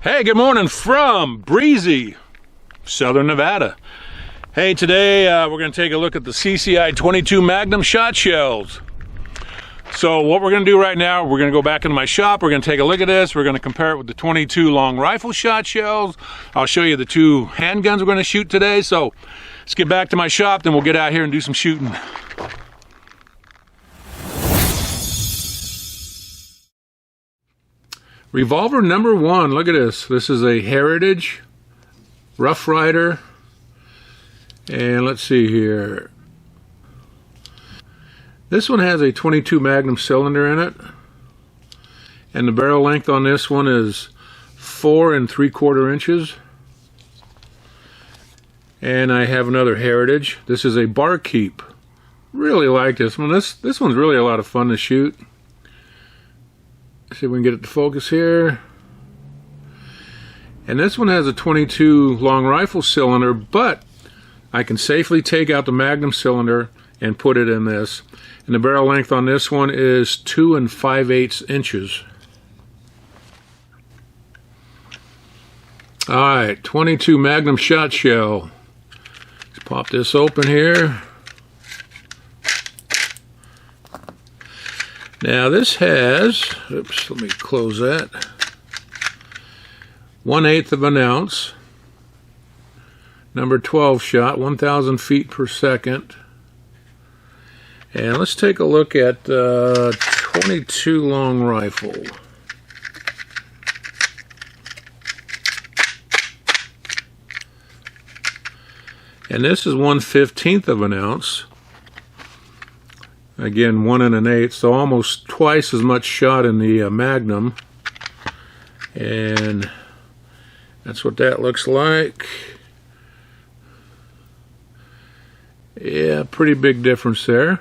Hey, good morning from breezy Southern Nevada. Hey, today we're going to take a look at the CCI 22 Magnum shot shells. So what we're going to do right now, we're going to go back into my shop, we're going to take a look at this, we're going to compare it with the 22 long rifle shot shells. I'll show you the two handguns we're going to shoot today. So let's get back to my shop, then we'll get out here and do some shooting. Revolver number one, look at this. This is a Heritage Rough Rider. And let's see here. This one has a 22 Magnum cylinder in it. And the barrel length on this one is 4 3/4 inches. And I have another Heritage. This is a Barkeep. Really like this one. This one's really a lot of fun to shoot. See if we can get it to focus here. And this one has a 22 long rifle cylinder, but I can safely take out the Magnum cylinder and put it in this. And the barrel length on this one is 2 5/8 inches. Alright, 22 Magnum shot shell. Let's pop this open here. Now this has, oops, let me close that, 1/8 of an ounce, number 12 shot, 1,000 feet per second. And let's take a look at 22 long rifle. And this is 1/15 of an ounce. Again, 1 1/8, so almost twice as much shot in the Magnum. And that's what that looks like. Yeah, pretty big difference there.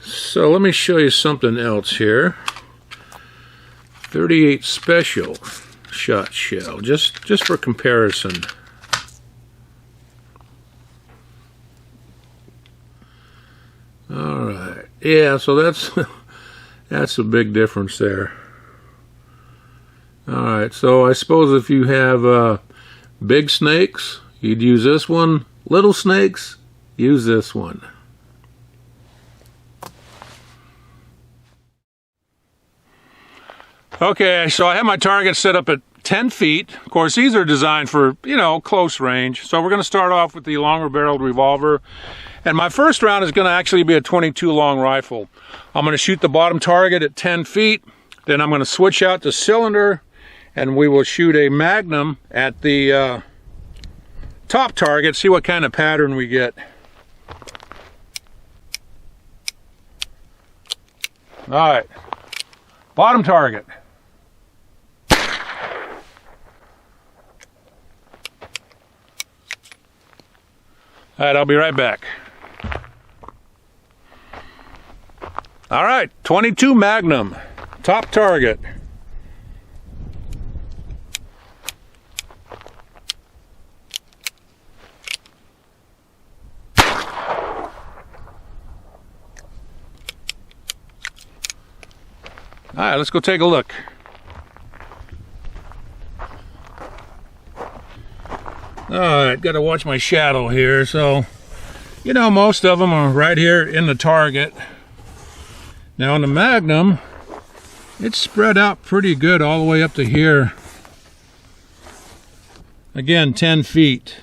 So let me show you something else here. 38 Special shot shell, just for comparison. Alright, yeah, so that's a big difference there. Alright, so I suppose if you have big snakes, you'd use this one. Little snakes, use this one. Okay, so I have my target set up at 10 feet. Of course, these are designed for, close range. So we're going to start off with the longer barreled revolver. And my first round is going to actually be a 22 long rifle. I'm going to shoot the bottom target at 10 feet. Then I'm going to switch out the cylinder and we will shoot a Magnum at the top target, see what kind of pattern we get. All right, bottom target. All right, I'll be right back. All right, 22 Magnum, top target. All right, let's go take a look. All right, got to watch my shadow here. So, most of them are right here in the target. Now on the Magnum, it's spread out pretty good all the way up to here. Again, 10 feet.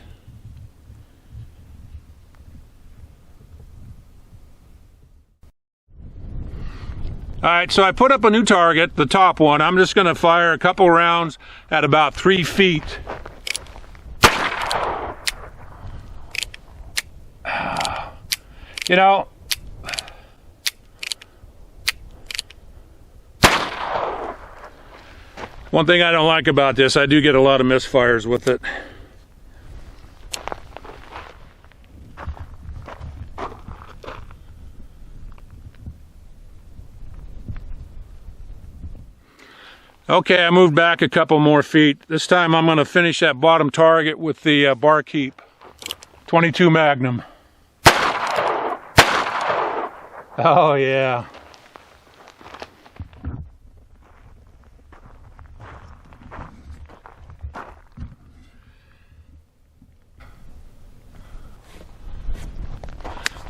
All right, so I put up a new target, the top one. I'm just going to fire a couple rounds at about 3 feet. One thing I don't like about this, I do get a lot of misfires with it. Okay, I moved back a couple more feet. This time I'm going to finish that bottom target with the Barkeep 22 Magnum. Oh, yeah.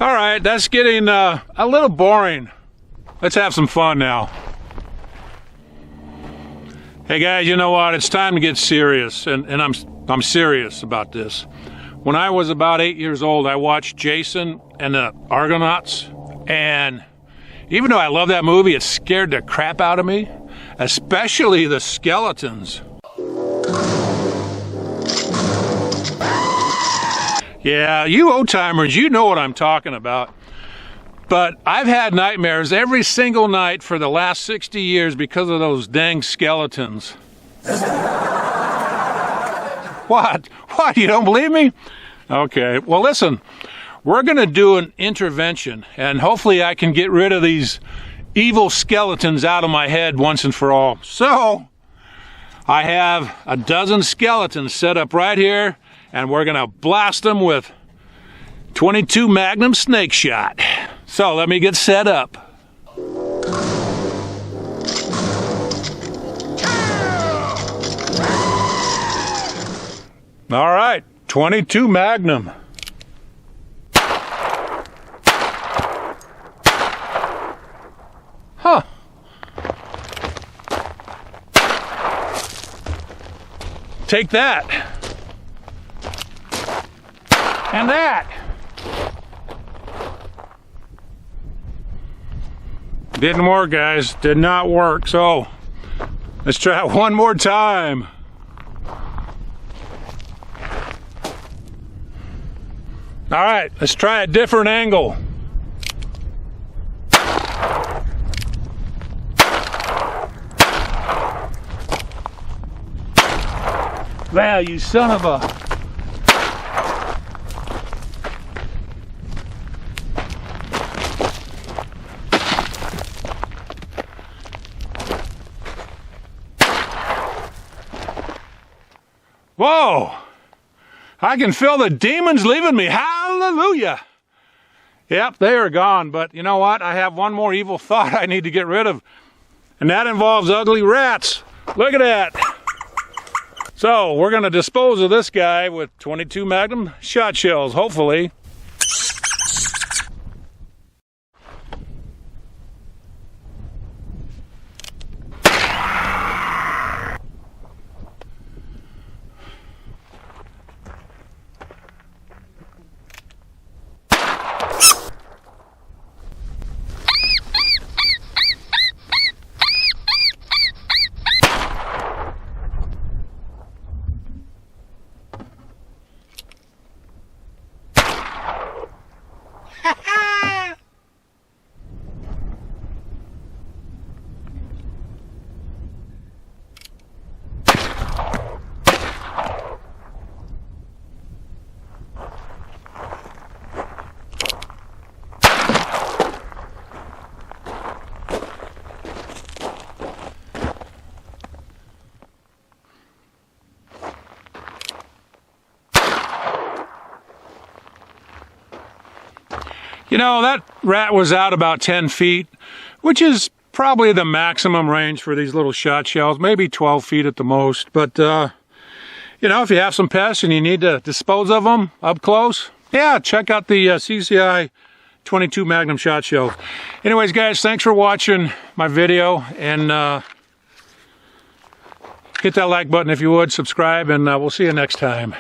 All right, that's getting a little boring. Let's have some fun now. Hey guys, you know what? It's time to get serious, and I'm serious about this. When I was about 8 years old, I watched Jason and the Argonauts, and even though I love that movie, it scared the crap out of me, especially the skeletons. Yeah, you old-timers, you know what I'm talking about. But I've had nightmares every single night for the last 60 years because of those dang skeletons. What? What? You don't believe me? Okay, well listen, we're gonna do an intervention, and hopefully I can get rid of these evil skeletons out of my head once and for all. So, I have a dozen skeletons set up right here, and we're gonna blast them with 22 Magnum snake shot. So let me get set up. All right, 22 Magnum. Huh. Take that. And that. Didn't work, guys. Did not work. So let's try it one more time. All right, let's try a different angle. Wow, you son of a... Whoa! I can feel the demons leaving me. Hallelujah! Yep, they are gone. But you know what? I have one more evil thought I need to get rid of. And that involves ugly rats. Look at that. So, we're going to dispose of this guy with 22 Magnum shot shells, hopefully. You know, that rat was out about 10 feet, which is probably the maximum range for these little shot shells, maybe 12 feet at the most. But, you know, if you have some pests and you need to dispose of them up close, yeah, check out the CCI 22 Magnum shot shells. Anyways, guys, thanks for watching my video, and hit that like button if you would, subscribe, and we'll see you next time.